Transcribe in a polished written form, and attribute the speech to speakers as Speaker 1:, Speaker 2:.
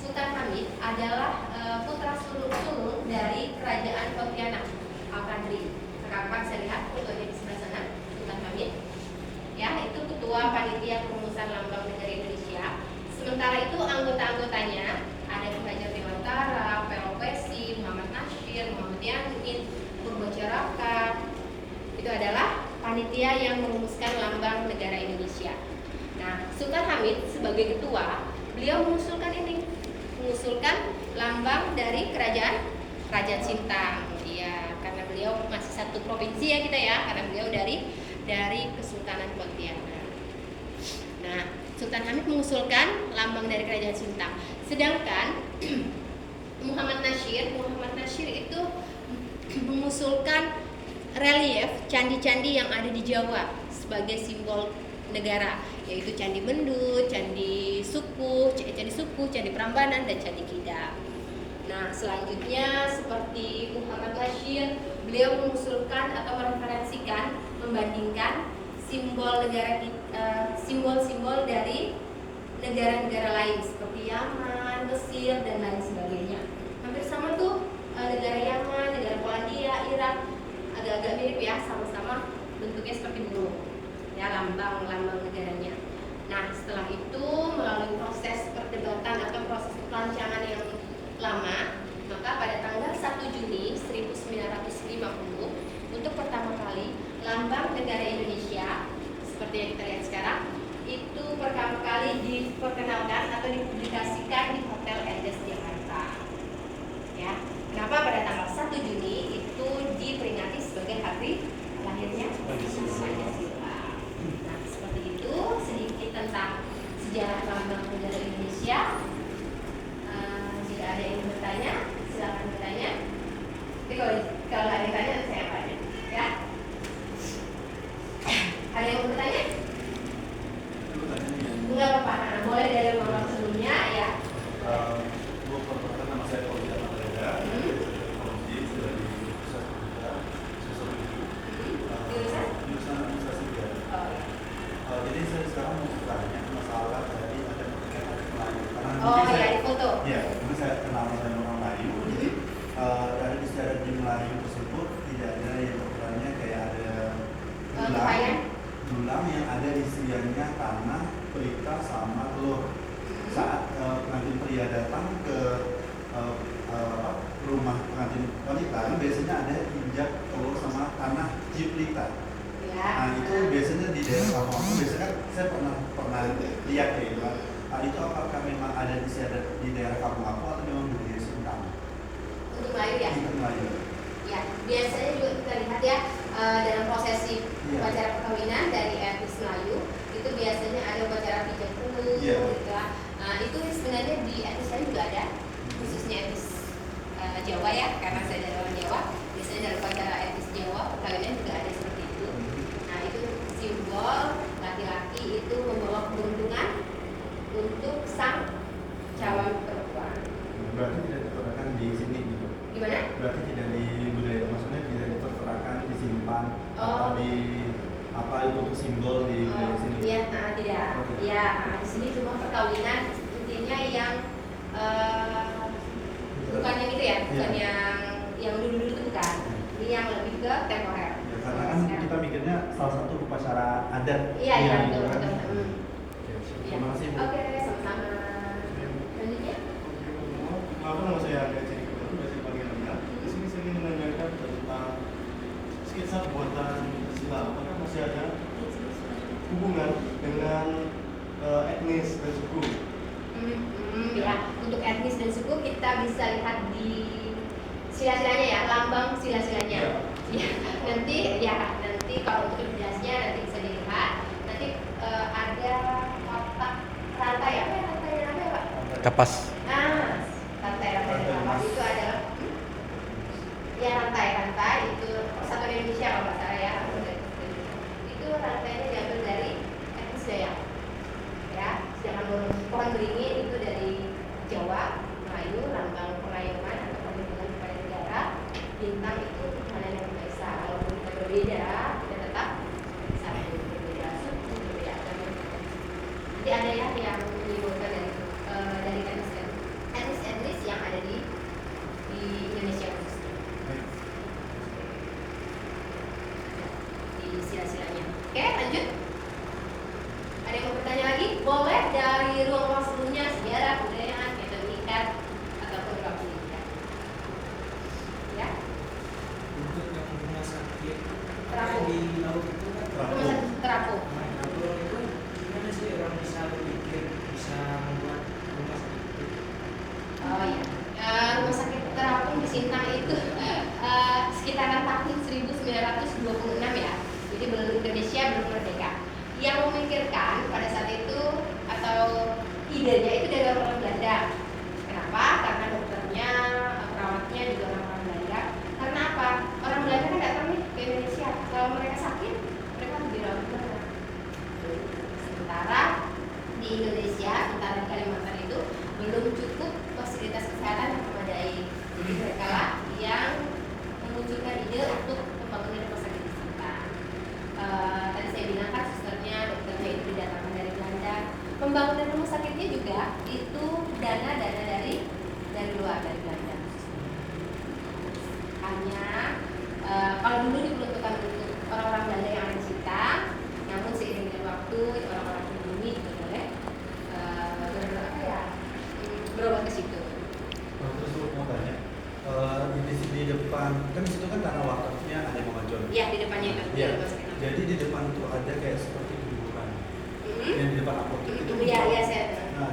Speaker 1: Sultan Hamid adalah putra sulung dari Kerajaan Pontianak Al-Qadri. Rekan-rekan bisa lihat fotonya di sebelah sana, Sultan Hamid. Ya, itu ketua panitia perumusan lambang negara Indonesia. Sementara itu anggota-anggotanya ada Ki Hajar Dewantara, P.O.P.S.I, Muhammad Nasyir, Muhammad Yamin, Purbo Caraka. Itu adalah panitia yang merumuskan lambang negara Indonesia. Nah, Sultan Hamid sebagai ketua, beliau mengusulkan lambang dari Kerajaan Sintang. Ya, karena beliau masih satu provinsi ya kita ya, karena beliau dari Kesultanan Pontianak. Nah, Sultan Hamid mengusulkan lambang dari Kerajaan Sintang. Sedangkan Muhammad Nasyir itu mengusulkan relief candi-candi yang ada di Jawa sebagai simbol negara, yaitu Candi Mendut, Candi Sukuh, Candi Prambanan, dan Candi Kidang. Nah, selanjutnya seperti Muhammad Nasyir, beliau mengusulkan atau mereferensikan, membandingkan simbol-simbol dari negara-negara lain seperti Yaman, Mesir, dan lain sebagainya. Hampir sama tuh, negara Yaman, negara Polandia, Irak, agak-agak mirip ya, sama-sama bentuknya seperti burung ya, lambang negaranya. Nah, setelah itu melalui proses perdebatan atau proses perancangan yang lama, maka pada tanggal 1 Juni 1950 untuk pertama kali lambang negara Indonesia seperti yang kita lihat sekarang itu pertama kali diperkenalkan atau dipublikasikan di Hotel Andes Jakarta. Ya, kenapa pada tanggal 1 Juni itu diperingati sebagai hari lahirnya Pancasila. Nah, seperti itu sedikit tentang sejarah lambang negara Indonesia. Jika ada yang ingin bertanya, silakan bertanya. Tapi kalau ada yang tanya, saya tanya. Ya, ada yang mau bertanya? Enggak apa-apa. Nah, boleh dari ruang sebelumnya ya.
Speaker 2: Nama saya Pak Ujang Matreda. Jurusan administrasi negara. Jadi saya sekarang mau bertanya masalah dari ada Melayu.
Speaker 1: Ya, di foto.
Speaker 2: Ya, ini saya kenal dengan orang Melayu. Jadi dari istiadat di Melayu tersebut tidak ada yang bertanya kayak ada dulang yang ada isiannya tanah, pelita, sama telur. Saat pengantin pria datang ke rumah pengantin wanita, biasanya ada injak telur sama tanah jiplita.
Speaker 1: Ya.
Speaker 2: Nah, itu biasanya di daerah Lamongan. Biasanya kan saya pernah lihat ya itu. Nah, itu apakah memang ada di daerah kampung aku atau memang budaya Sintang?
Speaker 1: Untuk Melayu ya?
Speaker 2: Untuk Melayu.
Speaker 1: Ya, biasanya juga kita lihat ya dalam prosesi upacara perkawinan dari etnis Melayu itu biasanya ada upacara pijat telur, gitu. Nah, itu sebenarnya di etnis lain juga ada, khususnya etnis Jawa ya, karena saya dari orang Jawa. Biasanya dalam upacara etnis Jawa perkawinan juga ada seperti itu. Nah, itu simbol laki-laki itu membawa keberuntungan untuk sang calon perempuan.
Speaker 2: Berarti tidak diterapkan di sini gitu?
Speaker 1: Gimana?
Speaker 2: Berarti tidak di budaya, maksudnya tidak diterapkan, disimpan atau di apa itu untuk simbol di sini?
Speaker 1: Iya, tidak. Ya, di sini cuma perkawinan intinya yang bukan yang itu ya, bukan yang dulu itu bukan. Ini yang lebih ke temporer.
Speaker 2: Ya, karena kan kita mikirnya salah satu upacara adat.
Speaker 1: Iya, betul.
Speaker 2: Terima kasih, Bu.
Speaker 1: Oke, sama-sama. Selanjutnya.
Speaker 3: Apa nama saya Arga Ciri Kudu, dari Pangeran. Di sini saya ingin menanyakan tentang sketsa buatan Pancasila. Apakah masih ada hubungan dengan etnis dan suku?
Speaker 1: Ya, untuk etnis dan suku kita bisa lihat di sila-silanya ya, lambang sila-silanya. Ya, nanti kalau untuk jelasnya nanti bisa dilihat. Nanti ada kotak rantai apa ya, rantainya apa ya, Pak?
Speaker 4: Kapas.
Speaker 1: Rantai itu adalah rantai itu Persatuan Indonesia kalau nggak salah ya. Itu rantainya diambil dari etnis Dayak. Ya, sedangkan pohon beringin itu dari Jawa, Melayu, lambang pengayoman atau perlindungan kepada negara. Bintang itu mana yang biasa. Walaupun kita berbeda, kita tetap satu, berbeda suku, berbeda agama. Jadi ada yang menyebutkan dari etnis 1926 ya. Jadi belum Indonesia belum merdeka. Yang memikirkan pada saat itu atau idenya itu dari orang Belanda. Kenapa? Karena dokternya, perawatnya juga orang Belanda. Karena apa? Orang Belanda kan datang nih ke Indonesia. Kalau mereka sakit, mereka harus dirawat di mana? Sementara di Indonesia, sementara di Kalimantan itu belum cukup fasilitas kesehatan yang memadai. Jadi mereka lah yang memunculkan ide untuk pembangunan rumah sakit di sekitar. Tadi saya bilang kan susternya, dokternya itu didatangkan dari Belanda. Pembangunan rumah sakitnya juga itu dana-dana dari luar, dari Belanda. Hanya kalau dulu diperuntukkan untuk orang-orang Belanda yang ada di sekitar, namun seiring dengan waktu orang-orang pribumi juga boleh berobat ke situ.
Speaker 2: Terus lu mau tanya, di depan kan di situ kan tanah wakafnya ada Mama John.
Speaker 1: Iya, di depannya itu.
Speaker 2: Iya. Jadi di depan tuh ada kayak seperti kuburan. Yang di depan apotek itu.
Speaker 1: Iya, iya saya.
Speaker 2: Nah,